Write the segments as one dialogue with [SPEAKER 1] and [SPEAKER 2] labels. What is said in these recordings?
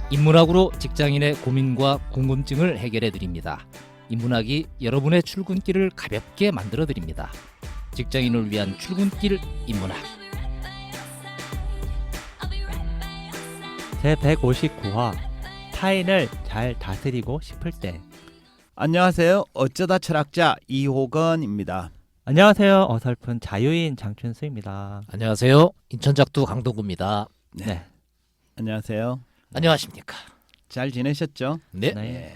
[SPEAKER 1] 인문학으로 직장인의 고민과 궁금증을 해결해 드립니다. 인문학이 여러분의 출근길을 가볍게 만들어 드립니다. 직장인을 위한 출근길 인문학.
[SPEAKER 2] 제 159화 타인을 잘 다스리고 싶을 때.
[SPEAKER 3] 안녕하세요. 어쩌다 철학자 이호건입니다.
[SPEAKER 2] 안녕하세요. 어설픈 자유인 장춘수입니다.
[SPEAKER 1] 안녕하세요. 인천작두 강동구입니다.
[SPEAKER 2] 네.
[SPEAKER 3] 안녕하세요.
[SPEAKER 1] 안녕하십니까?
[SPEAKER 3] 잘 지내셨죠?
[SPEAKER 1] 네.
[SPEAKER 2] 네.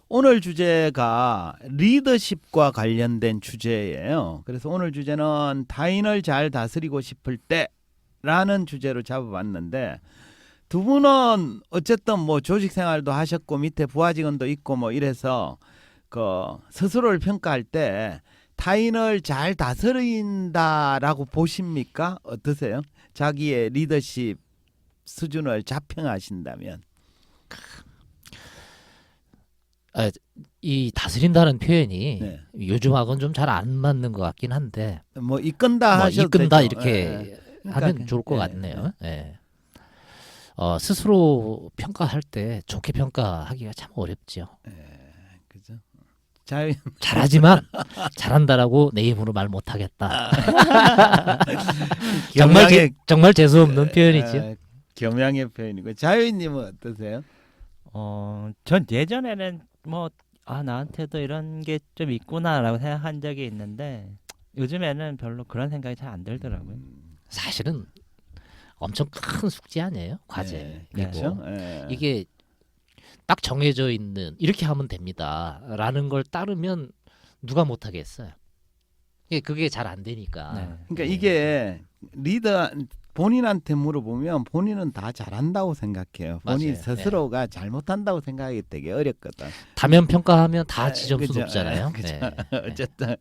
[SPEAKER 3] 오늘 주제가 리더십과 관련된 주제예요. 그래서 오늘 주제는 타인을 잘 다스리고 싶을 때라는 주제로 잡아봤는데, 두 분은 어쨌든 뭐 조직 생활도 하셨고 밑에 부하 직원도 있고 뭐 이래서 그 스스로를 평가할 때 타인을 잘 다스린다라고 보십니까? 어떠세요? 자기의 리더십 수준을 자평하신다면.
[SPEAKER 1] 이 다스린다는 표현이
[SPEAKER 3] 네.
[SPEAKER 1] 요즘하고는 좀 잘 안 맞는 것 같긴 한데,
[SPEAKER 3] 뭐 이끈다 하셔도
[SPEAKER 1] 이끈다
[SPEAKER 3] 되죠.
[SPEAKER 1] 이렇게
[SPEAKER 3] 예.
[SPEAKER 1] 하면
[SPEAKER 3] 그러니까,
[SPEAKER 1] 좋을 것
[SPEAKER 3] 예,
[SPEAKER 1] 같네요. 예. 스스로 평가할 때 좋게 평가하기가 참 어렵죠.
[SPEAKER 3] 그죠? 자유
[SPEAKER 1] 잘하지만 잘한다라고 내 입으로 말 못하겠다. 정말 재수 없는 표현이죠.
[SPEAKER 3] 겸양의 표현이고. 자유인님은 어떠세요?
[SPEAKER 2] 전 예전에는 나한테도 이런 게 좀 있구나라고 생각한 적이 있는데 요즘에는 별로 그런 생각이 잘 안 들더라고요.
[SPEAKER 1] 사실은 엄청 큰 숙제 아니에요? 과제.
[SPEAKER 3] 네,
[SPEAKER 1] 그리고
[SPEAKER 3] 그렇죠. 예.
[SPEAKER 1] 이게 딱 정해져 있는 이렇게 하면 됩니다라는 걸 따르면 누가 못하겠어요. 그게 잘 안 되니까.
[SPEAKER 2] 네.
[SPEAKER 3] 그러니까 이게 리더 본인한테 물어보면 본인은 다 잘한다고 생각해요. 본인
[SPEAKER 1] 맞아요.
[SPEAKER 3] 스스로가 잘못한다고 생각하기 되게 어렵거든.
[SPEAKER 1] 다면 평가하면 다
[SPEAKER 3] 아,
[SPEAKER 1] 지점수
[SPEAKER 3] 그죠.
[SPEAKER 1] 높잖아요.
[SPEAKER 3] 그죠.
[SPEAKER 1] 네.
[SPEAKER 3] 어쨌든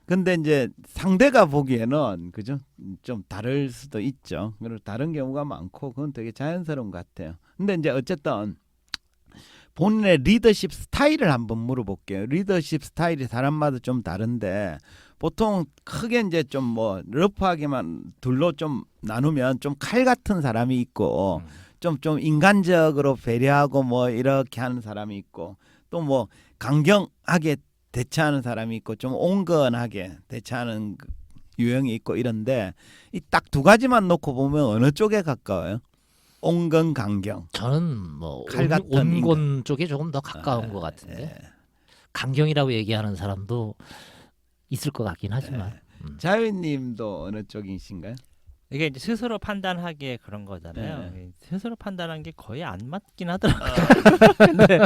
[SPEAKER 3] 근데 이제 상대가 보기에는 그죠? 좀 다를 수도 있죠. 그리고 다른 경우가 많고 그건 되게 자연스러운 것 같아요. 근데 이제 어쨌든 본인의 리더십 스타일을 한번 물어볼게요. 리더십 스타일이 사람마다 좀 다른데 보통 크게 이제 좀 뭐 러프하게만 둘로 좀 나누면 좀 칼 같은 사람이 있고 좀 인간적으로 배려하고 뭐 이렇게 하는 사람이 있고 또 뭐 강경하게 대처하는 사람이 있고 좀 온건하게 대처하는 유형이 있고 이런데 이 딱 두 가지만 놓고 보면 어느 쪽에 가까워요? 온건 강경.
[SPEAKER 1] 저는 뭐
[SPEAKER 3] 칼 같은
[SPEAKER 1] 온건 쪽에 조금 더 가까운 것
[SPEAKER 3] 예.
[SPEAKER 1] 같은데 강경이라고 얘기하는 사람도 있을 것 같긴 하지만
[SPEAKER 3] 자유님도 어느 쪽이신가요?
[SPEAKER 2] 이게 이제 스스로 판단하기에 그런 거잖아요.
[SPEAKER 3] 네.
[SPEAKER 2] 스스로 판단한 게 거의 안 맞긴 하더라고요. 근데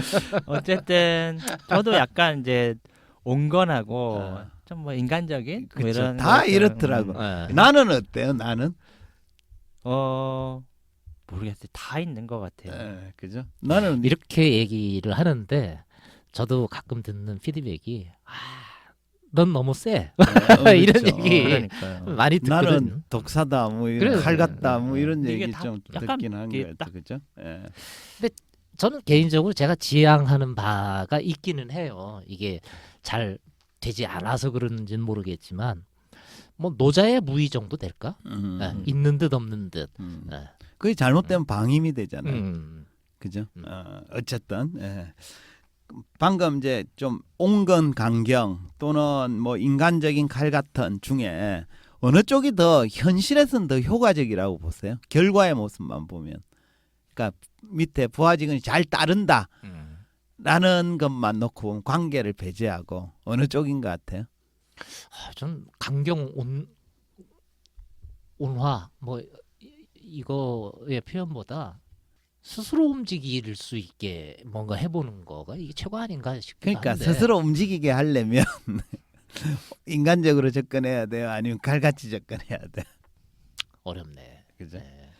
[SPEAKER 2] 어쨌든 저도 약간 이제 온건하고 좀 뭐 인간적인 뭐
[SPEAKER 3] 그쵸.
[SPEAKER 2] 이런
[SPEAKER 3] 다
[SPEAKER 2] 것들,
[SPEAKER 3] 이렇더라고.
[SPEAKER 1] 예.
[SPEAKER 3] 나는 어때요? 나는?
[SPEAKER 2] 모르겠어요. 다 있는 것 같아요.
[SPEAKER 3] 그죠? 나는
[SPEAKER 1] 이렇게 얘기를 하는데 저도 가끔 듣는 피드백이 넌 너무 세. 이런
[SPEAKER 3] 그렇죠.
[SPEAKER 1] 얘기
[SPEAKER 2] 그러니까요.
[SPEAKER 1] 많이 듣거든.
[SPEAKER 3] 나는 독사다 뭐 이런
[SPEAKER 1] 그래요.
[SPEAKER 3] 칼 같다 뭐 이런
[SPEAKER 2] 이게
[SPEAKER 3] 얘기
[SPEAKER 2] 다
[SPEAKER 3] 좀
[SPEAKER 2] 약간
[SPEAKER 3] 듣긴 한
[SPEAKER 2] 이게
[SPEAKER 3] 거예요.
[SPEAKER 2] 딱-
[SPEAKER 3] 그죠? 예.
[SPEAKER 1] 저는 개인적으로 제가 지향하는 바가 있기는 해요. 이게 잘 되지 않아서 그런지는 모르겠지만 뭐 노자의 무의 정도 될까? 예, 있는 듯 없는 듯. 예.
[SPEAKER 3] 그게 잘못되면 방임이 되잖아요. 그죠?
[SPEAKER 1] 음.
[SPEAKER 3] 어쨌든 방금 이제 좀 온건 강경 또는 뭐 인간적인 칼 같은 중에 어느 쪽이 더 현실에서는 더 효과적이라고 보세요? 결과의 모습만 보면. 그러니까 밑에 부하 직원이 잘 따른다. 라는 것만 놓고 보면 관계를 배제하고 어느 쪽인 것 같아요?
[SPEAKER 1] 전 강경 온화 뭐 이거의 표현보다 스스로 움직일 수 있게 뭔가 해보는 거가 이게 최고 아닌가 싶기도
[SPEAKER 3] 그러니까
[SPEAKER 1] 한데.
[SPEAKER 3] 스스로 움직이게 하려면 인간적으로 접근해야 돼요? 아니면 칼같이 접근해야 돼요?
[SPEAKER 1] 어렵네.
[SPEAKER 3] 그죠?
[SPEAKER 1] 네.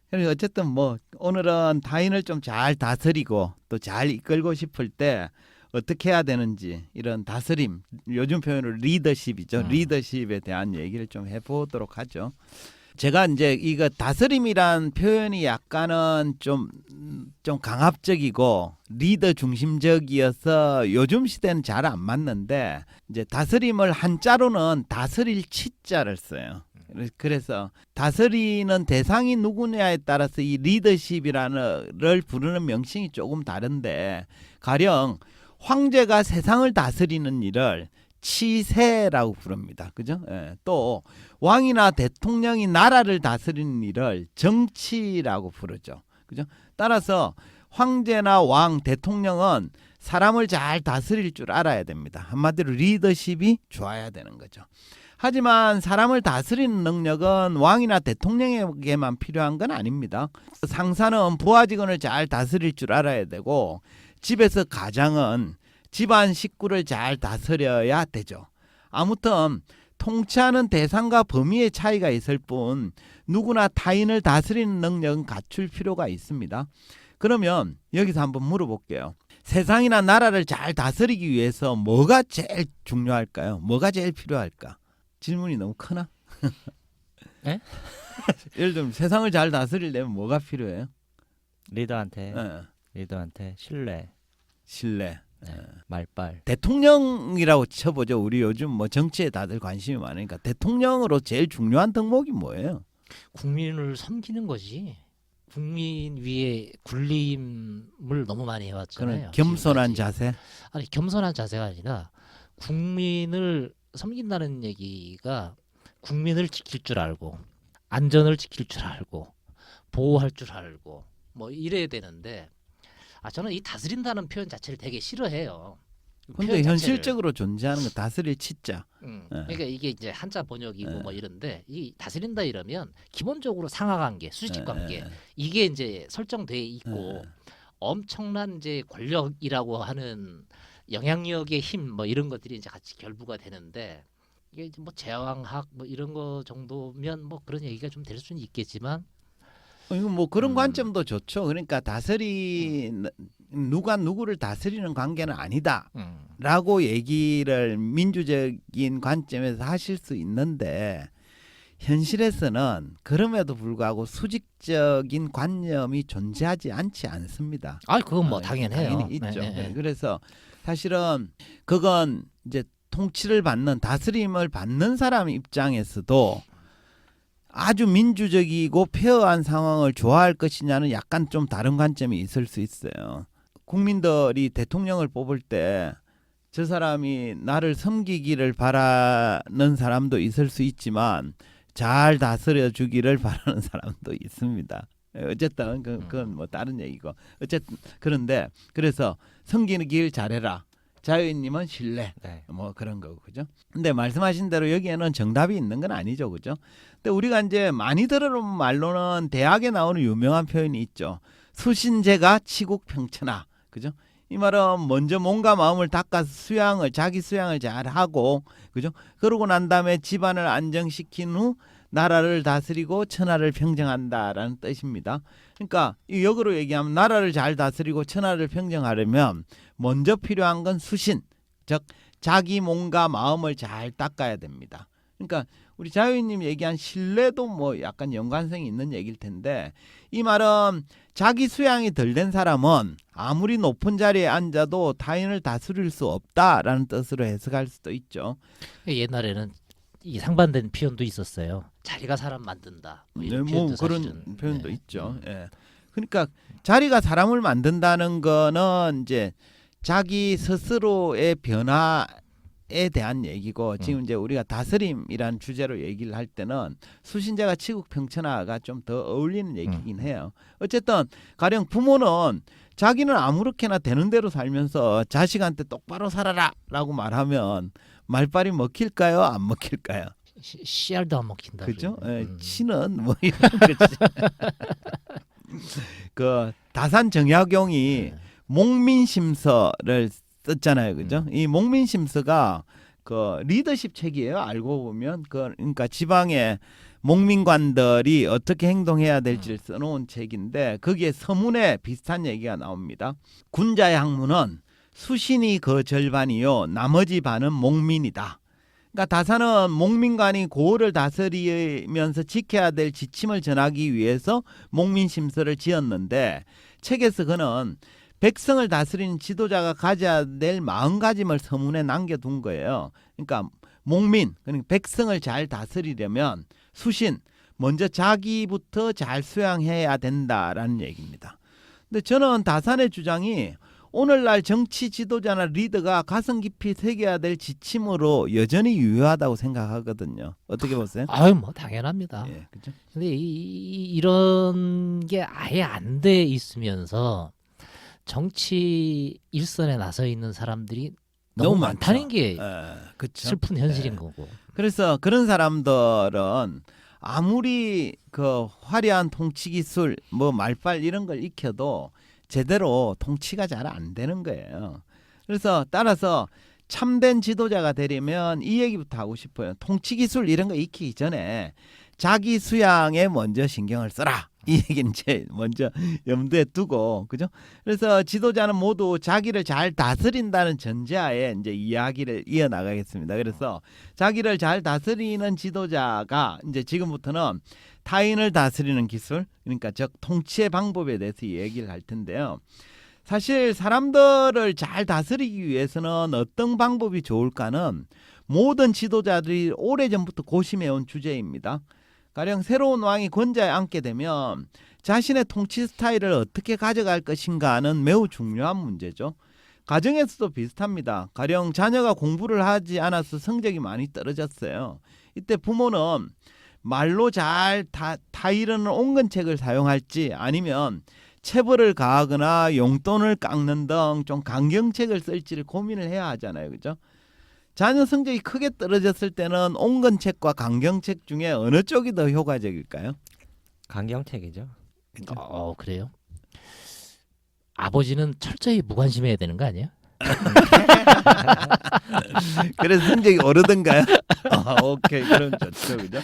[SPEAKER 3] 그래서 어쨌든 뭐 오늘은 타인을 좀 잘 다스리고 또 잘 이끌고 싶을 때 어떻게 해야 되는지 이런 다스림, 요즘 표현으로 리더십이죠. 리더십에 대한 얘기를 좀 해보도록 하죠. 제가 이제 이거 다스림이란 표현이 약간은 좀 강압적이고 리더 중심적이어서 요즘 시대는 잘 안 맞는데 이제 다스림을 한자로는 다스릴 치자를 써요. 그래서 다스리는 대상이 누구냐에 따라서 이 리더십이라는를 부르는 명칭이 조금 다른데 가령 황제가 세상을 다스리는 일을 치세라고 부릅니다. 그죠? 예. 또 왕이나 대통령이 나라를 다스리는 일을 정치라고 부르죠. 그죠? 따라서 황제나 왕, 대통령은 사람을 잘 다스릴 줄 알아야 됩니다. 한마디로 리더십이 좋아야 되는 거죠. 하지만 사람을 다스리는 능력은 왕이나 대통령에게만 필요한 건 아닙니다. 상사는 부하 직원을 잘 다스릴 줄 알아야 되고 집에서 가장은 집안 식구를 잘 다스려야 되죠. 아무튼 통치하는 대상과 범위의 차이가 있을 뿐 누구나 타인을 다스리는 능력은 갖출 필요가 있습니다. 그러면 여기서 한번 물어볼게요. 세상이나 나라를 잘 다스리기 위해서 뭐가 제일 중요할까요? 뭐가 제일 필요할까? 질문이 너무 크나?
[SPEAKER 2] 에?
[SPEAKER 3] 예를 들면 세상을 잘 다스리려면 뭐가 필요해요?
[SPEAKER 2] 리더한테
[SPEAKER 3] 예.
[SPEAKER 2] 리더한테
[SPEAKER 3] 신뢰.
[SPEAKER 2] 말빨.
[SPEAKER 3] 대통령이라고 쳐보죠. 우리 요즘 뭐 정치에 다들 관심이 많으니까 대통령으로 제일 중요한 덕목이 뭐예요?
[SPEAKER 1] 국민을 섬기는 거지. 국민 위에 군림을 너무 많이 해왔잖아요.
[SPEAKER 3] 그런 겸손한
[SPEAKER 1] 지금까지.
[SPEAKER 3] 자세.
[SPEAKER 1] 아니 겸손한 자세가 아니라 국민을 섬긴다는 얘기가 국민을 지킬 줄 알고 안전을 지킬 줄 알고 보호할 줄 알고 뭐 이래야 되는데 저는 이 다스린다는 표현 자체를 되게 싫어해요.
[SPEAKER 3] 근데
[SPEAKER 1] 표현 자체를.
[SPEAKER 3] 현실적으로 존재하는 거 다스릴 치자.
[SPEAKER 1] 그러니까 이게 이제 한자 번역이고
[SPEAKER 3] 예.
[SPEAKER 1] 뭐 이런데 이 다스린다 이러면 기본적으로 상하관계, 수직관계
[SPEAKER 3] 예.
[SPEAKER 1] 이게 이제 설정돼 있고
[SPEAKER 3] 예.
[SPEAKER 1] 엄청난 이제 권력이라고 하는 영향력의 힘 뭐 이런 것들이 이제 같이 결부가 되는데 이게 이제 뭐 제왕학 뭐 이런 거 정도면 뭐 그런 얘기가 좀 될 수는 있겠지만
[SPEAKER 3] 이거 뭐 그런
[SPEAKER 1] 음.
[SPEAKER 3] 관점도 좋죠. 그러니까 누가 누구를 다스리는 관계는 아니다라고 얘기를 민주적인 관점에서 하실 수 있는데 현실에서는 그럼에도 불구하고 수직적인 관념이 존재하지 않지 않습니다.
[SPEAKER 1] 그건 뭐 당연해요.
[SPEAKER 3] 당연히 있죠.
[SPEAKER 1] 네, 네.
[SPEAKER 3] 그래서 사실은 그건 이제 통치를 받는 다스림을 받는 사람 입장에서도 아주 민주적이고 페어한 상황을 좋아할 것이냐는 약간 좀 다른 관점이 있을 수 있어요. 국민들이 대통령을 뽑을 때 저 사람이 나를 섬기기를 바라는 사람도 있을 수 있지만 잘 다스려 주기를 바라는 사람도 있습니다. 어쨌든 그건 뭐 다른 얘기고 어쨌든 그런데 그래서 섬기길 잘해라. 자유인님은 신뢰.
[SPEAKER 2] 네.
[SPEAKER 3] 뭐 그런 거고 그죠? 근데 말씀하신 대로 여기에는 정답이 있는 건 아니죠, 그죠? 근데 우리가 이제 많이 들어본 말로는 대학에 나오는 유명한 표현이 있죠. 수신제가 치국평천하, 그죠? 이 말은 먼저 몸과 마음을 닦아서 자기 수양을 잘 하고, 그죠? 그러고 난 다음에 집안을 안정시킨 후 나라를 다스리고 천하를 평정한다라는 뜻입니다. 그러니까 이 역으로 얘기하면 나라를 잘 다스리고 천하를 평정하려면 먼저 필요한 건 수신, 즉 자기 몸과 마음을 잘 닦아야 됩니다. 그러니까 우리 자유인님 얘기한 신뢰도 뭐 약간 연관성이 있는 얘기일 텐데 이 말은 자기 수양이 덜 된 사람은 아무리 높은 자리에 앉아도 타인을 다스릴 수 없다라는 뜻으로 해석할 수도 있죠.
[SPEAKER 1] 옛날에는 이 상반된 표현도 있었어요. 자리가 사람 만든다. 뭐 이런
[SPEAKER 3] 뭐
[SPEAKER 1] 표현도
[SPEAKER 3] 그런
[SPEAKER 1] 사실은,
[SPEAKER 3] 표현도
[SPEAKER 1] 네.
[SPEAKER 3] 있죠. 예. 그러니까 자리가 사람을 만든다는 거는 이제 자기 스스로의 변화에 대한 얘기고 지금 이제 우리가 다스림이라는 주제로 얘기를 할 때는 수신제가 치국평천하가 좀 더 어울리는 얘기긴 해요. 어쨌든 가령 부모는 자기는 아무렇게나 되는 대로 살면서 자식한테 똑바로 살아라라고 말하면 말빨이 먹힐까요? 안 먹힐까요?
[SPEAKER 1] 씨알도 안 먹힌다.
[SPEAKER 3] 그죠? 예,
[SPEAKER 1] 음.
[SPEAKER 3] 치는 뭐 이런 거지. 그 다산 정약용이
[SPEAKER 1] 네.
[SPEAKER 3] 목민심서를 썼잖아요, 그죠? 이 목민심서가 그 리더십 책이에요. 알고 보면 그러니까 지방의 목민관들이 어떻게 행동해야 될지를 써놓은 책인데 거기에 서문에 비슷한 얘기가 나옵니다. 군자의 학문은 수신이 그 절반이요, 나머지 반은 목민이다. 그러니까 다산은 목민관이 고을을 다스리면서 지켜야 될 지침을 전하기 위해서 목민심서를 지었는데 책에서 그는 백성을 다스리는 지도자가 가져야 될 마음가짐을 서문에 남겨둔 거예요. 그러니까 목민 그러니까 백성을 잘 다스리려면 수신 먼저 자기부터 잘 수양해야 된다라는 얘기입니다. 근데 저는 다산의 주장이 오늘날 정치 지도자나 리더가 가슴 깊이 새겨야 될 지침으로 여전히 유효하다고 생각하거든요. 어떻게 보세요?
[SPEAKER 1] 아유 뭐 당연합니다.
[SPEAKER 3] 예, 그죠?
[SPEAKER 1] 근데 이런 게 아예 안 돼 있으면서 정치 일선에 나서 있는 사람들이 너무
[SPEAKER 3] 너무
[SPEAKER 1] 많다는
[SPEAKER 3] 많죠.
[SPEAKER 1] 게
[SPEAKER 3] 그렇죠.
[SPEAKER 1] 슬픈 현실인 거고.
[SPEAKER 3] 그래서 그런 사람들은 아무리 그 화려한 통치 기술, 뭐 말빨 이런 걸 익혀도 제대로 통치가 잘 안 되는 거예요. 그래서 따라서 참된 지도자가 되려면 이 얘기부터 하고 싶어요. 통치 기술 이런 거 익히기 전에 자기 수양에 먼저 신경을 써라. 이 얘기는 이제 먼저 염두에 두고, 그죠? 그래서 지도자는 모두 자기를 잘 다스린다는 전제하에 이제 이야기를 이어나가겠습니다. 그래서 자기를 잘 다스리는 지도자가 이제 지금부터는 타인을 다스리는 기술, 그러니까 즉 통치의 방법에 대해서 얘기를 할 텐데요. 사실 사람들을 잘 다스리기 위해서는 어떤 방법이 좋을까는 모든 지도자들이 오래전부터 고심해온 주제입니다. 가령 새로운 왕이 권좌에 앉게 되면 자신의 통치 스타일을 어떻게 가져갈 것인가는 매우 중요한 문제죠. 가정에서도 비슷합니다. 가령 자녀가 공부를 하지 않아서 성적이 많이 떨어졌어요. 이때 부모는 말로 잘 타이르는 옹근책을 사용할지 아니면 체벌을 가하거나 용돈을 깎는 등 좀 강경책을 쓸지를 고민을 해야 하잖아요. 그죠? 자녀 성적이 크게 떨어졌을 때는 옹근책과 강경책 중에 어느 쪽이 더 효과적일까요?
[SPEAKER 2] 강경책이죠.
[SPEAKER 1] 그래요? 아버지는 철저히 무관심해야 되는 거 아니에요?
[SPEAKER 3] 그래서 성적이 오르던가요? 오케이, 그럼 좋죠, 그죠?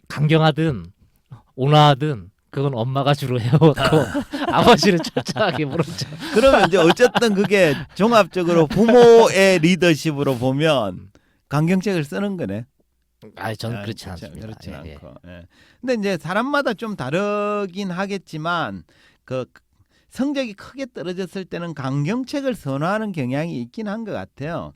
[SPEAKER 1] 강경하든 온화하든 그건 엄마가 주로 해오고 아버지는 철저하게 물었죠.
[SPEAKER 3] 그러면 이제 어쨌든 그게 종합적으로 부모의 리더십으로 보면 강경책을 쓰는 거네.
[SPEAKER 1] 저는 그렇지 않습니다.
[SPEAKER 3] 그렇지
[SPEAKER 1] 예,
[SPEAKER 3] 않고. 예. 근데 이제 사람마다 좀 다르긴 하겠지만 그 성적이 크게 떨어졌을 때는 강경책을 선호하는 경향이 있긴 한 것 같아요.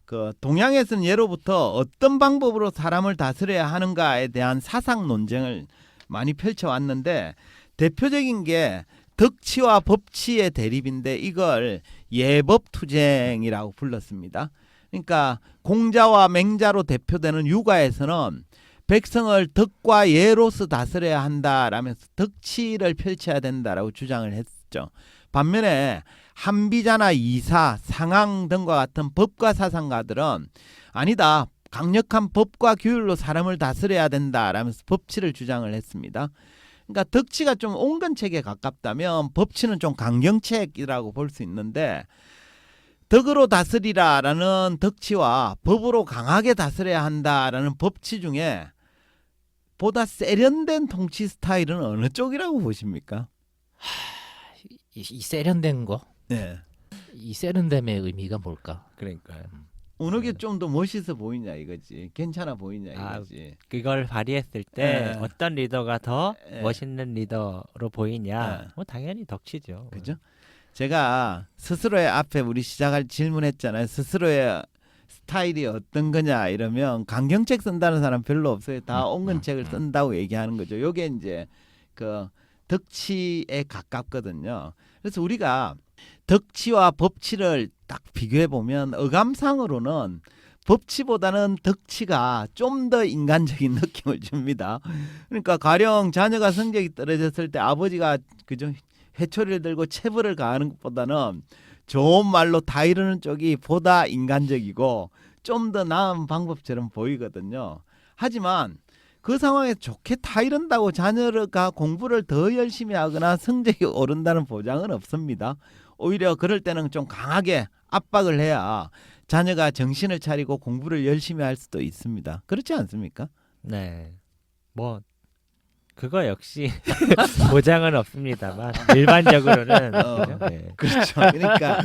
[SPEAKER 3] 그 동양에서는 예로부터 어떤 방법으로 사람을 다스려야 하는가에 대한 사상 논쟁을 많이 펼쳐왔는데 대표적인 게 덕치와 법치의 대립인데 이걸 예법투쟁이라고 불렀습니다. 그러니까 공자와 맹자로 대표되는 유가에서는 백성을 덕과 예로서 다스려야 한다라면서 덕치를 펼쳐야 된다라고 주장을 했죠. 반면에 한비자나 이사, 상항 등과 같은 법과 사상가들은 아니다. 강력한 법과 규율로 사람을 다스려야 된다라면서 법치를 주장을 했습니다. 그러니까 덕치가 좀 온건책에 가깝다면 법치는 좀 강경책이라고 볼 수 있는데 덕으로 다스리라라는 덕치와 법으로 강하게 다스려야 한다라는 법치 중에 보다 세련된 통치 스타일은 어느 쪽이라고 보십니까?
[SPEAKER 1] 이 세련된 거,
[SPEAKER 3] 네.
[SPEAKER 1] 이 세련됨의 의미가 뭘까?
[SPEAKER 2] 그러니까요.
[SPEAKER 3] 어느 게 좀 더 멋있어 보이냐 이거지. 괜찮아 보이냐 이거지.
[SPEAKER 2] 그걸 발휘했을 때
[SPEAKER 3] 예.
[SPEAKER 2] 어떤 리더가 더
[SPEAKER 3] 예.
[SPEAKER 2] 멋있는 리더로 보이냐?
[SPEAKER 3] 예.
[SPEAKER 2] 뭐 당연히 덕치죠.
[SPEAKER 3] 그죠? 제가 스스로의 앞에 우리 시작할 질문했잖아요. 스스로의 스타일이 어떤 거냐 이러면 강경책 쓴다는 사람 별로 없어요. 다 온건책을 쓴다고 얘기하는 거죠. 요게 이제 그 덕치에 가깝거든요. 그래서 우리가 덕치와 법치를 딱 비교해 보면 어감상으로는 법치보다는 덕치가 좀 더 인간적인 느낌을 줍니다. 그러니까 가령 자녀가 성적이 떨어졌을 때 아버지가 그죠 회초리를 들고 체벌을 가하는 것보다는 좋은 말로 다이르는 쪽이 보다 인간적이고 좀 더 나은 방법처럼 보이거든요. 하지만 그 상황에서 좋게 다이른다고 자녀가 공부를 더 열심히 하거나 성적이 오른다는 보장은 없습니다. 오히려 그럴 때는 좀 강하게 압박을 해야 자녀가 정신을 차리고 공부를 열심히 할 수도 있습니다. 그렇지 않습니까?
[SPEAKER 2] 네. 뭐 그거 역시 보장은 없습니다만 일반적으로는 그죠? 네.
[SPEAKER 3] 그렇죠. 그러니까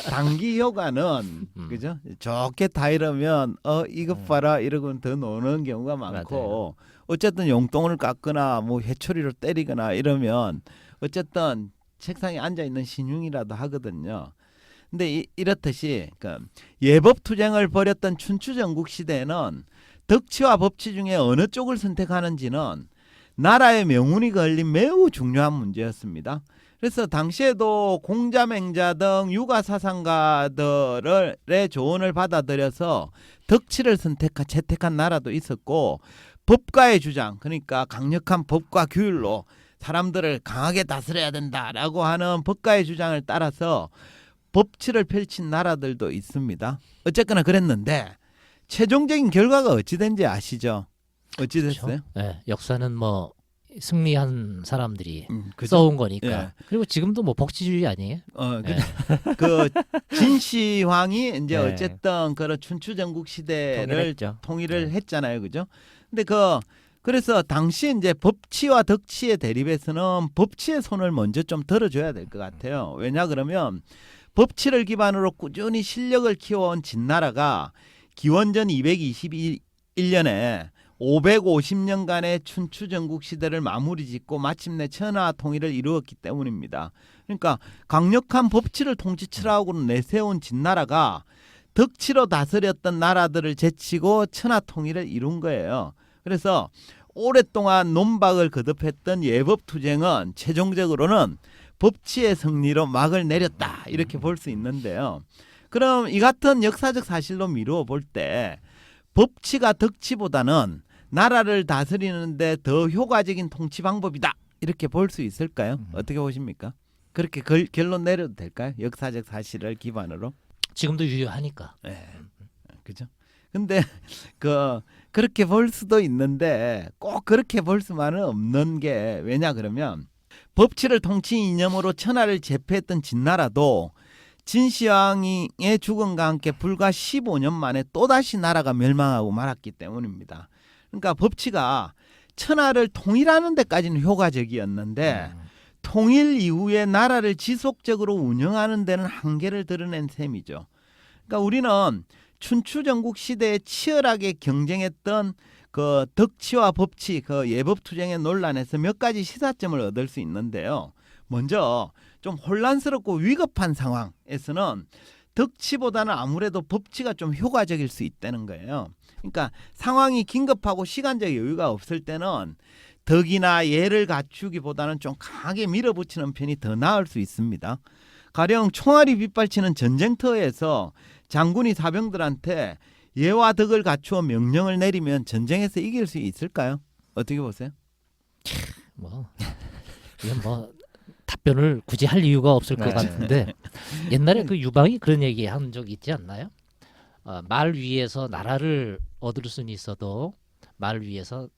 [SPEAKER 3] 단기 효과는 그죠? 좋게 다이르면 이것 봐라 이러고는 더 노는 경우가 많고 어쨌든 용돈을 깎거나 뭐 회초리로 때리거나 이러면 어쨌든 책상에 앉아 있는 신용이라도 하거든요. 근데 이렇듯이 그 예법 투쟁을 벌였던 춘추 전국 시대에는 덕치와 법치 중에 어느 쪽을 선택하는지는 나라의 명운이 걸린 매우 중요한 문제였습니다. 그래서 당시에도 공자맹자 등 유가 사상가들의 조언을 받아들여서 덕치를 채택한 나라도 있었고, 법가의 주장, 그러니까 강력한 법과 규율로 사람들을 강하게 다스려야 된다라고 하는 법가의 주장을 따라서 법치를 펼친 나라들도 있습니다. 어쨌거나 그랬는데 최종적인 결과가 어찌 된지 아시죠? 어찌 됐어요?
[SPEAKER 1] 네, 역사는 뭐 승리한 사람들이
[SPEAKER 3] 그죠?
[SPEAKER 1] 써온 거니까.
[SPEAKER 3] 예.
[SPEAKER 1] 그리고 지금도 뭐 복지주의 아니에요?
[SPEAKER 3] 그, 그 진시황이 이제
[SPEAKER 2] 네.
[SPEAKER 3] 어쨌든 그런 춘추 전국 시대를
[SPEAKER 2] 통일했죠.
[SPEAKER 3] 통일을
[SPEAKER 2] 네.
[SPEAKER 3] 했잖아요, 그죠? 근데 그래서 당시 이제 법치와 덕치의 대립에서는 법치의 손을 먼저 좀 들어줘야 될 것 같아요. 왜냐 그러면 법치를 기반으로 꾸준히 실력을 키워온 진나라가 기원전 221년에 550년간의 춘추 전국 시대를 마무리 짓고 마침내 천하 통일을 이루었기 때문입니다. 그러니까 강력한 법치를 통치처라고 내세운 진나라가 덕치로 다스렸던 나라들을 제치고 천하 통일을 이룬 거예요. 그래서 오랫동안 논박을 거듭했던 예법 투쟁은 최종적으로는 법치의 승리로 막을 내렸다, 이렇게 볼 수 있는데요. 그럼 이 같은 역사적 사실로 미루어 볼 때 법치가 덕치보다는 나라를 다스리는데 더 효과적인 통치 방법이다, 이렇게 볼 수 있을까요? 어떻게 보십니까? 그렇게 결론 내려도 될까요? 역사적 사실을 기반으로.
[SPEAKER 1] 지금도 유효하니까.
[SPEAKER 3] 네. 그죠? 근데 그렇게 볼 수도 있는데 꼭 그렇게 볼 수만은 없는 게, 왜냐 그러면 법치를 통치 이념으로 천하를 제패했던 진나라도 진시황의 죽음과 함께 불과 15년 만에 또다시 나라가 멸망하고 말았기 때문입니다. 그러니까 법치가 천하를 통일하는 데까지는 효과적이었는데 통일 이후에 나라를 지속적으로 운영하는 데는 한계를 드러낸 셈이죠. 그러니까 우리는 춘추 전국 시대에 치열하게 경쟁했던 그 덕치와 법치, 그 예법 투쟁의 논란에서 몇 가지 시사점을 얻을 수 있는데요. 먼저 좀 혼란스럽고 위급한 상황에서는 덕치보다는 아무래도 법치가 좀 효과적일 수 있다는 거예요. 그러니까 상황이 긴급하고 시간적 여유가 없을 때는 덕이나 예를 갖추기보다는 좀 강하게 밀어붙이는 편이 더 나을 수 있습니다. 가령 총알이 빗발치는 전쟁터에서 장군이 사병들한테 예와 덕을 갖추어 명령을 내리면 전쟁에서 이길 수 있을까요? 어떻게 보세요?
[SPEAKER 1] 뭐 이건 뭐 답변을 굳이 할 이유가 없을 것
[SPEAKER 2] 네.
[SPEAKER 1] 같은데, 옛날에 그 유방이 그런 얘기 한 적 있지 않나요? 말 위에서 나라를 얻을 수는 있어도 말 위에서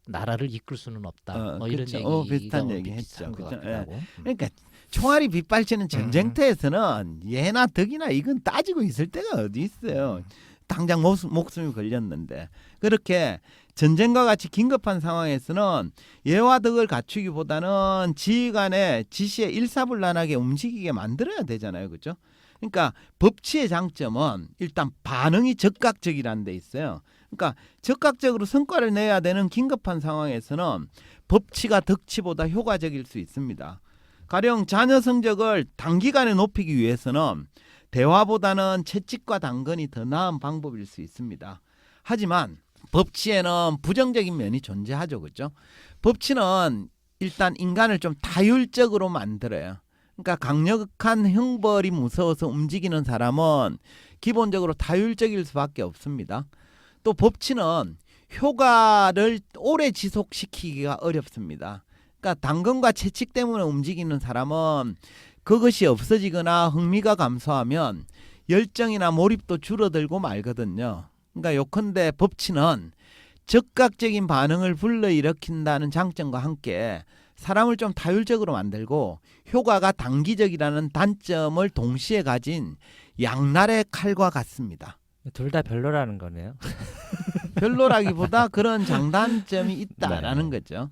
[SPEAKER 1] 나라를 이끌 수는 없다. 뭐 이런
[SPEAKER 3] 그렇죠.
[SPEAKER 1] 얘기가
[SPEAKER 3] 비슷한
[SPEAKER 1] 오늘
[SPEAKER 3] 얘기
[SPEAKER 1] 비슷한
[SPEAKER 3] 했죠.
[SPEAKER 1] 것
[SPEAKER 3] 그죠?
[SPEAKER 1] 같기도 하고.
[SPEAKER 3] 그러니까 총알이 빗발치는 전쟁터에서는 예나 덕이나 이건 따지고 있을 때가 어디 있어요. 당장 목숨이 걸렸는데. 그렇게 전쟁과 같이 긴급한 상황에서는 예와 덕을 갖추기보다는 지휘관의 지시에 일사불란하게 움직이게 만들어야 되잖아요, 그렇죠? 그러니까 법치의 장점은 일단 반응이 즉각적이라는 데 있어요. 그러니까 즉각적으로 성과를 내야 되는 긴급한 상황에서는 법치가 덕치보다 효과적일 수 있습니다. 가령 자녀 성적을 단기간에 높이기 위해서는 대화보다는 채찍과 당근이 더 나은 방법일 수 있습니다. 하지만 법치에는 부정적인 면이 존재하죠, 그렇죠? 법치는 일단 인간을 좀 다율적으로 만들어요. 그러니까 강력한 형벌이 무서워서 움직이는 사람은 기본적으로 다율적일 수밖에 없습니다. 또 법치는 효과를 오래 지속시키기가 어렵습니다. 그러니까 당근과 채찍 때문에 움직이는 사람은 그것이 없어지거나 흥미가 감소하면 열정이나 몰입도 줄어들고 말거든요. 그러니까 요컨대 법치는 즉각적인 반응을 불러일으킨다는 장점과 함께 사람을 좀 다율적으로 만들고 효과가 단기적이라는 단점을 동시에 가진 양날의 칼과 같습니다.
[SPEAKER 2] 둘 다 별로라는 거네요.
[SPEAKER 3] 별로라기보다 그런 장단점이 있다라는 거죠.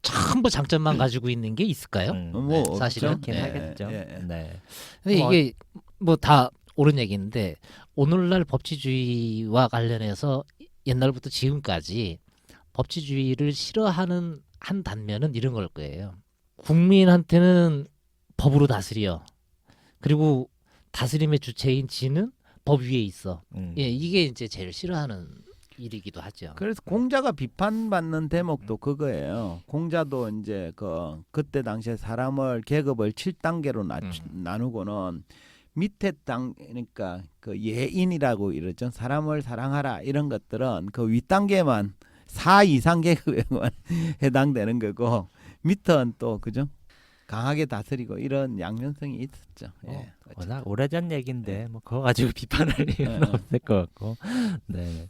[SPEAKER 1] 전부 장점만 가지고 있는 게 있을까요?
[SPEAKER 3] 뭐
[SPEAKER 1] 사실은
[SPEAKER 3] 없죠.
[SPEAKER 2] 그렇긴
[SPEAKER 1] 네.
[SPEAKER 2] 하겠죠.
[SPEAKER 3] 예.
[SPEAKER 2] 네.
[SPEAKER 1] 근데
[SPEAKER 2] 뭐
[SPEAKER 1] 이게 뭐 다 옳은 얘기인데, 오늘날 법치주의와 관련해서 옛날부터 지금까지 법치주의를 싫어하는 한 단면은 이런 걸 거예요. 국민한테는 법으로 다스려. 그리고 다스림의 주체인 지는 법 위에 있어.
[SPEAKER 2] 음.
[SPEAKER 1] 예, 이게 이제 제일 싫어하는 일이기도 하죠.
[SPEAKER 3] 그래서 공자가 비판받는 대목도 그거예요. 공자도 이제 그때 당시에 사람을 계급을 7단계로 나누고는 밑에 땅 그러니까 그 예인이라고 이러죠. 사람을 사랑하라 이런 것들은 그 윗단계만 4 이상 계급에만 해당되는 거고 밑은 또 그죠? 강하게 다스리고 이런 양면성이 있었죠. 예.
[SPEAKER 2] 워낙 오래전 얘기인데 뭐 그거 가지고 비판할 이유는 없을 것 같고. 네.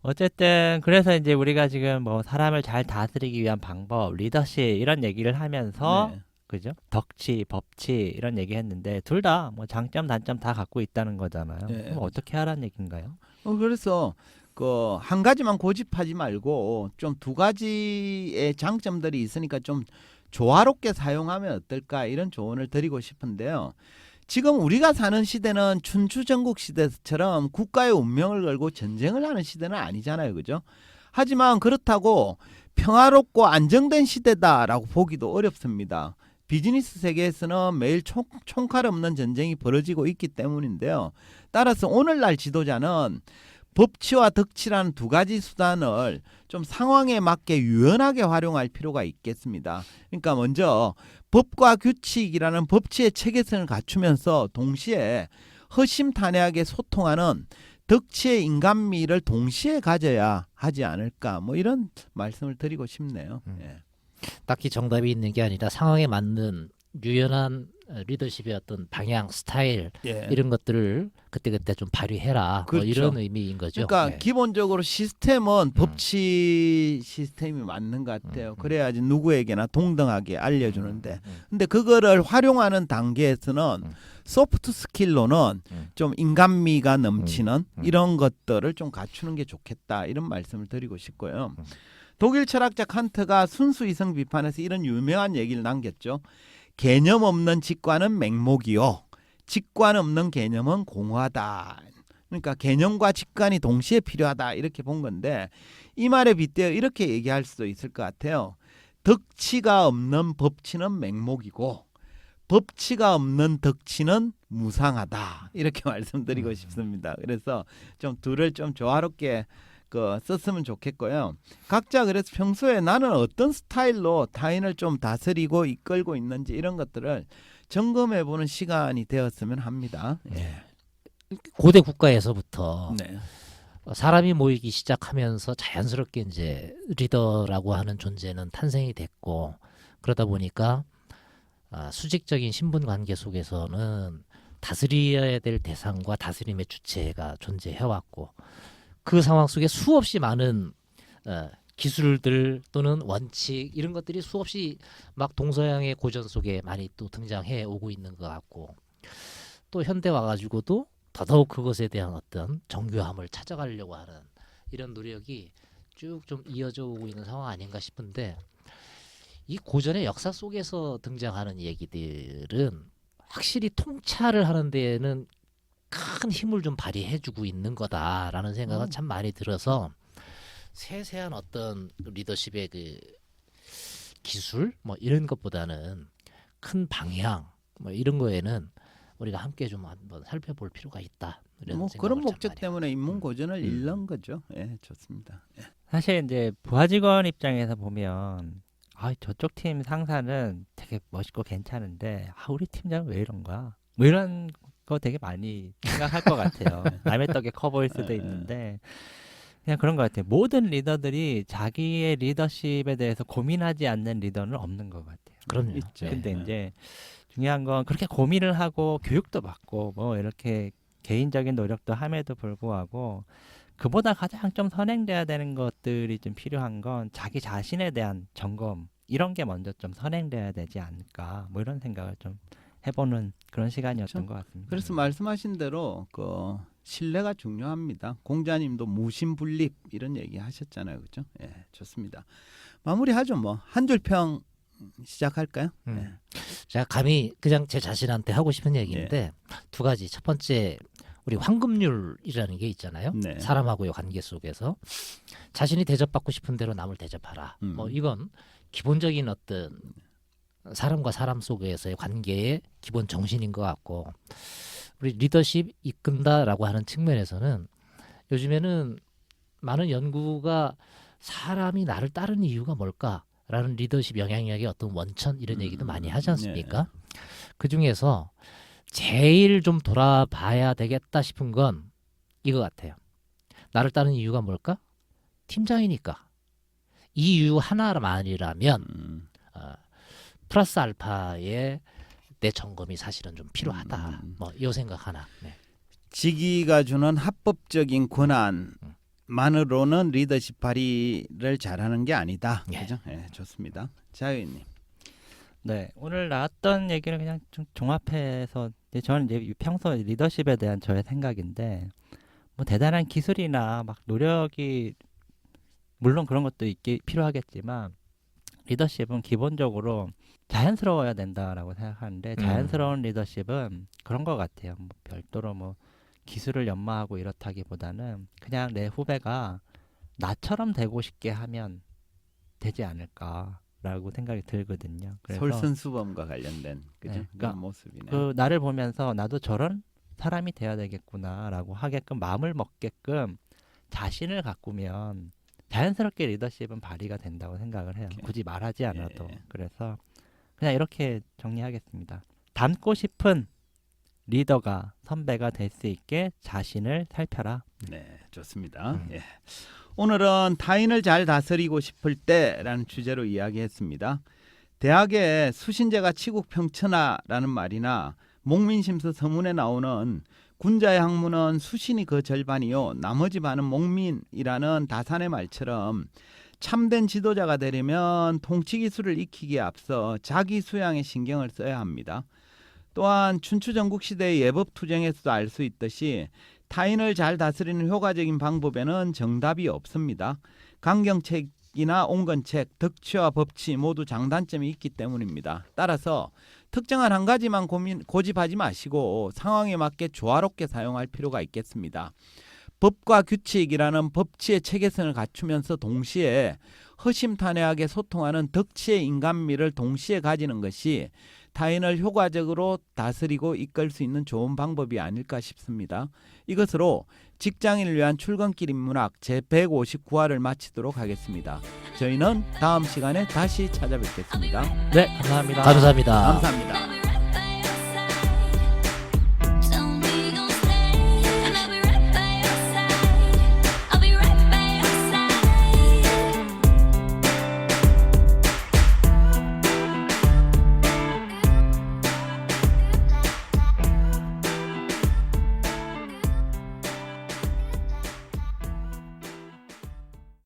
[SPEAKER 2] 어쨌든 그래서 이제 우리가 지금 뭐 사람을 잘 다스리기 위한 방법, 리더십 이런 얘기를 하면서
[SPEAKER 3] 네.
[SPEAKER 2] 그죠? 덕치, 법치 이런 얘기했는데 둘 다 뭐 장점, 단점 다 갖고 있다는 거잖아요.
[SPEAKER 3] 네.
[SPEAKER 2] 그럼 어떻게 하라는 얘기인가요?
[SPEAKER 3] 그래서 그 한 가지만 고집하지 말고 좀 두 가지의 장점들이 있으니까 좀 조화롭게 사용하면 어떨까 이런 조언을 드리고 싶은데요. 지금 우리가 사는 시대는 춘추전국 시대처럼 국가의 운명을 걸고 전쟁을 하는 시대는 아니잖아요. 그죠? 하지만 그렇다고 평화롭고 안정된 시대다라고 보기도 어렵습니다. 비즈니스 세계에서는 매일 총칼 없는 전쟁이 벌어지고 있기 때문인데요. 따라서 오늘날 지도자는 법치와 덕치라는 두 가지 수단을 좀 상황에 맞게 유연하게 활용할 필요가 있겠습니다. 그러니까 먼저 법과 규칙이라는 법치의 체계성을 갖추면서 동시에 허심탄회하게 소통하는 덕치의 인간미를 동시에 가져야 하지 않을까 뭐 이런 말씀을 드리고 싶네요. 예.
[SPEAKER 1] 딱히 정답이 있는 게 아니라 상황에 맞는 유연한 리더십의 어떤 방향, 스타일
[SPEAKER 3] 예.
[SPEAKER 1] 이런 것들을 그때그때 좀 발휘해라.
[SPEAKER 3] 그렇죠.
[SPEAKER 1] 뭐 이런 의미인 거죠.
[SPEAKER 3] 그러니까
[SPEAKER 1] 네.
[SPEAKER 3] 기본적으로 시스템은 법치 시스템이 맞는 것 같아요. 그래야지 누구에게나 동등하게 알려주는데 근데 그거를 활용하는 단계에서는 소프트 스킬로는 좀 인간미가 넘치는 이런 것들을 좀 갖추는 게 좋겠다 이런 말씀을 드리고 싶고요. 독일 철학자 칸트가 순수 이성 비판에서 이런 유명한 얘기를 남겼죠. 개념 없는 직관은 맹목이요. 직관 없는 개념은 공허하다. 그러니까 개념과 직관이 동시에 필요하다 이렇게 본 건데 이 말에 빗대어 이렇게 얘기할 수도 있을 것 같아요. 덕치가 없는 법치는 맹목이고 법치가 없는 덕치는 무상하다 이렇게 말씀드리고 싶습니다. 그래서 좀 둘을 좀 조화롭게 썼으면 좋겠고요. 각자 그래서 평소에 나는 어떤 스타일로 타인을 좀 다스리고 이끌고 있는지 이런 것들을 점검해보는 시간이 되었으면 합니다. 예.
[SPEAKER 1] 고대 국가에서부터
[SPEAKER 3] 네.
[SPEAKER 1] 사람이 모이기 시작하면서 자연스럽게 이제 리더라고 하는 존재는 탄생이 됐고 그러다 보니까 수직적인 신분 관계 속에서는 다스려야 될 대상과 다스림의 주체가 존재해왔고 그 상황 속에 수없이 많은 기술들 또는 원칙 이런 것들이 수없이 막 동서양의 고전 속에 많이 또 등장해 오고 있는 것 같고 또 현대 와가지고도 더더욱 그것에 대한 어떤 정교함을 찾아가려고 하는 이런 노력이 쭉 좀 이어져 오고 있는 상황 아닌가 싶은데 이 고전의 역사 속에서 등장하는 얘기들은 확실히 통찰을 하는 데에는 큰 힘을 좀 발휘해주고 있는 거다라는 생각은 참 많이 들어서 세세한 어떤 리더십의 그 기술 뭐 이런 것보다는 큰 방향 뭐 이런 거에는 우리가 함께 좀 한번 살펴볼 필요가 있다. 이런
[SPEAKER 3] 뭐
[SPEAKER 1] 생각을
[SPEAKER 3] 그런
[SPEAKER 1] 참
[SPEAKER 3] 목적
[SPEAKER 1] 많이
[SPEAKER 3] 때문에 인문 고전을 읽는 거죠. 예, 좋습니다. 예.
[SPEAKER 2] 사실 이제 부하 직원 입장에서 보면 저쪽 팀 상사는 되게 멋있고 괜찮은데 우리 팀장은 왜 이런 거야? 뭐 이런 거 되게 많이 생각할 것 같아요. 남의 떡에 커 보일 수도 있는데 그냥 그런 것 같아요. 모든 리더들이 자기의 리더십에 대해서 고민하지 않는 리더는 없는 것 같아요.
[SPEAKER 1] 그럼요.
[SPEAKER 3] 있죠.
[SPEAKER 2] 근데 이제 중요한 건 그렇게 고민을 하고 교육도 받고 뭐 이렇게 개인적인 노력도 함에도 불구하고 그보다 가장 좀 선행돼야 되는 것들이 좀 필요한 건 자기 자신에 대한 점검 이런 게 먼저 좀 선행돼야 되지 않을까 뭐 이런 생각을 좀 해보는 그런 시간이었던 것 같습니다.
[SPEAKER 3] 그래서 말씀하신 대로 신뢰가 중요합니다. 공자님도 무신분립 이런 얘기 하셨잖아요, 그렇죠? 예, 좋습니다. 마무리하죠, 뭐 한 줄 평 시작할까요? 예.
[SPEAKER 1] 제가 감히 그냥 제 자신한테 하고 싶은 얘기인데 두 가지. 첫 번째 우리 황금률이라는 게 있잖아요.
[SPEAKER 3] 네.
[SPEAKER 1] 사람하고의 관계 속에서 자신이 대접받고 싶은 대로 남을 대접하라. 뭐 이건 기본적인 어떤 사람과 사람 속에서의 관계의 기본 정신인 것 같고 우리 리더십 이끈다라고 하는 측면에서는 요즘에는 많은 연구가 사람이 나를 따르는 이유가 뭘까라는 리더십 영향력의 어떤 원천 이런 얘기도 많이 하지 않습니까? 그 중에서 제일 좀 돌아봐야 되겠다 싶은 건 이거 같아요. 나를 따르는 이유가 뭘까? 팀장이니까. 이 이유 하나만이라면 플러스 알파의 내 점검이 사실은 좀 필요하다. 뭐 이 생각 하나. 네.
[SPEAKER 3] 직위가 주는 합법적인 권한만으로는 리더십 발휘를 잘하는 게 아니다.
[SPEAKER 1] 예.
[SPEAKER 3] 그죠? 예, 좋습니다. 자, 의원님.
[SPEAKER 2] 네, 오늘 나왔던 얘기를 그냥 좀 종합해서 이제 저는 이제 평소 리더십에 대한 저의 생각인데 뭐 대단한 기술이나 막 노력이 물론 그런 것도 필요하겠지만 리더십은 기본적으로 자연스러워야 된다라고 생각하는데 자연스러운 리더십은 그런 것 같아요. 뭐 별도로 뭐 기술을 연마하고 이렇다기보다는 그냥 내 후배가 나처럼 되고 싶게 하면 되지 않을까라고 생각이 들거든요. 그래서
[SPEAKER 3] 솔선수범과 관련된 그죠?
[SPEAKER 2] 네,
[SPEAKER 3] 그런
[SPEAKER 2] 그러니까
[SPEAKER 3] 모습이네.
[SPEAKER 2] 그 나를 보면서 나도 저런 사람이 돼야 되겠구나라고 하게끔 마음을 먹게끔 자신을 가꾸면 자연스럽게 리더십은 발휘가 된다고 생각을 해요. 굳이 말하지 않아도.
[SPEAKER 3] 예.
[SPEAKER 2] 그래서 그냥 이렇게 정리하겠습니다. 닮고 싶은 리더가 선배가 될 수 있게 자신을 살펴라.
[SPEAKER 3] 네, 좋습니다. 예. 오늘은 타인을 잘 다스리고 싶을 때라는 주제로 이야기했습니다. 대학에 수신제가 치국평천하라는 말이나 목민심서 서문에 나오는 군자의 학문은 수신이 그 절반이요 나머지 반은 목민이라는 다산의 말처럼 참된 지도자가 되려면 통치기술을 익히기에 앞서 자기 수양에 신경을 써야 합니다. 또한 춘추전국시대의 예법투쟁에서도 알 수 있듯이 타인을 잘 다스리는 효과적인 방법에는 정답이 없습니다. 강경책이나 온건책, 덕치와 법치 모두 장단점이 있기 때문입니다. 따라서 특정한 한 가지만 고집하지 마시고 상황에 맞게 조화롭게 사용할 필요가 있겠습니다. 법과 규칙이라는 법치의 체계성을 갖추면서 동시에 허심탄회하게 소통하는 덕치의 인간미를 동시에 가지는 것이 타인을 효과적으로 다스리고 이끌 수 있는 좋은 방법이 아닐까 싶습니다. 이것으로 직장인을 위한 출근길 인문학 제159화를 마치도록 하겠습니다. 저희는 다음 시간에 다시 찾아뵙겠습니다.
[SPEAKER 2] 네, 감사합니다.
[SPEAKER 1] 감사합니다.
[SPEAKER 3] 감사합니다.